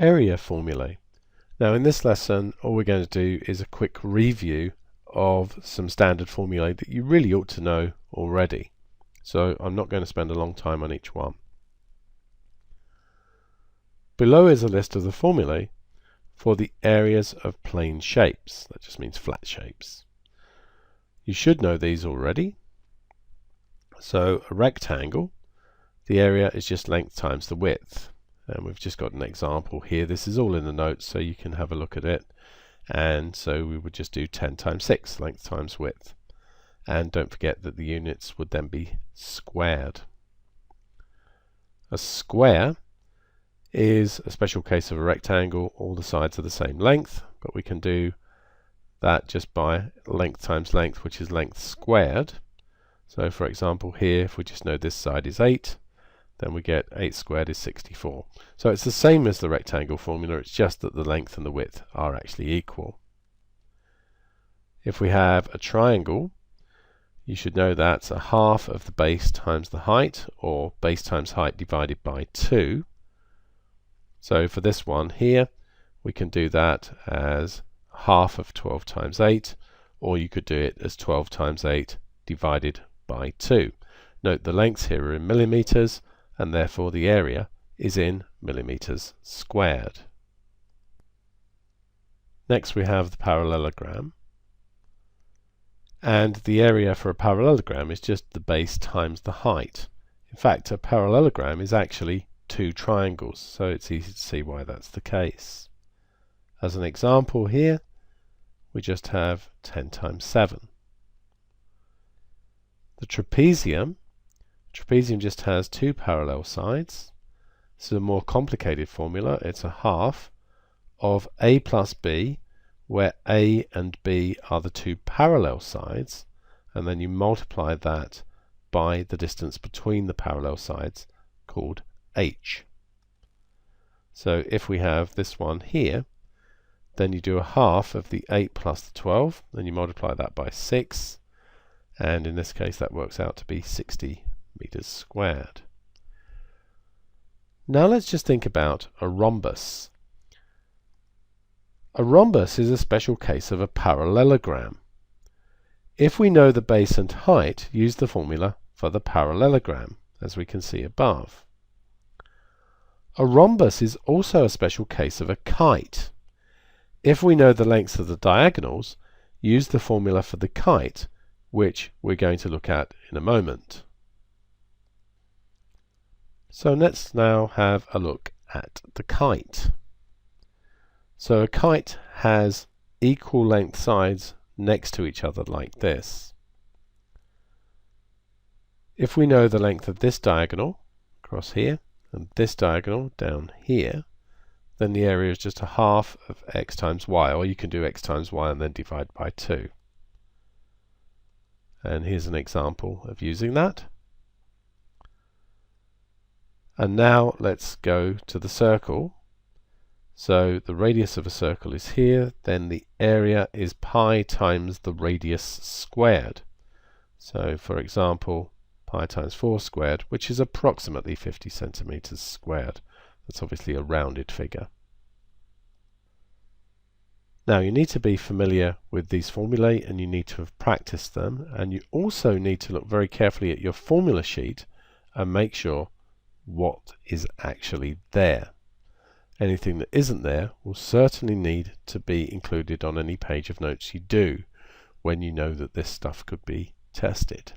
Area formulae. Now in this lesson all we're going to do is a quick review of some standard formulae that you really ought to know already. So I'm not going to spend a long time on each one. Below is a list of the formulae for the areas of plane shapes. That just means flat shapes. You should know these already. So a rectangle, the area is just length times the width. And we've just got an example here. This is all in the notes so you can have a look at it. And so we would just do 10 times 6, length times width. And don't forget that the units would then be squared. A square is a special case of a rectangle. All the sides are the same length, but we can do that just by length times length, which is length squared. So for example here, if we just know this side is 8, then we get 8 squared is 64. So it's the same as the rectangle formula, it's just that the length and the width are actually equal. If we have a triangle, you should know that's a half of the base times the height, or base times height divided by 2. So for this one here, we can do that as half of 12 times 8, or you could do it as 12 times 8 divided by 2. Note the lengths here are in millimeters, and therefore the area is in millimeters squared. Next we have the parallelogram, and the area for a parallelogram is just the base times the height. In fact, a parallelogram is actually two triangles, so it's easy to see why that's the case. As an example here, we just have 10 times 7. The trapezium just has two parallel sides. This is a more complicated formula. It's a half of a plus b, where a and b are the two parallel sides, and then you multiply that by the distance between the parallel sides, called h. So if we have this one here, then you do a half of the 8 plus the 12, then you multiply that by 6, and in this case that works out to be 60 meters squared. Now let's just think about a rhombus. A rhombus is a special case of a parallelogram. If we know the base and height, use the formula for the parallelogram, as we can see above. A rhombus is also a special case of a kite. If we know the lengths of the diagonals, use the formula for the kite, which we're going to look at in a moment. So let's now have a look at the kite. So a kite has equal length sides next to each other like this. If we know the length of this diagonal across here and this diagonal down here, then the area is just a half of x times y, or you can do x times y and then divide by 2. And here's an example of using that. And now let's go to the circle. So the radius of a circle is here, then the area is pi times the radius squared. So for example, pi times 4 squared, which is approximately 50 centimeters squared. That's obviously a rounded figure. Now you need to be familiar with these formulae and you need to have practiced them, and you also need to look very carefully at your formula sheet and make sure what is actually there. Anything that isn't there will certainly need to be included on any page of notes you do when you know that this stuff could be tested.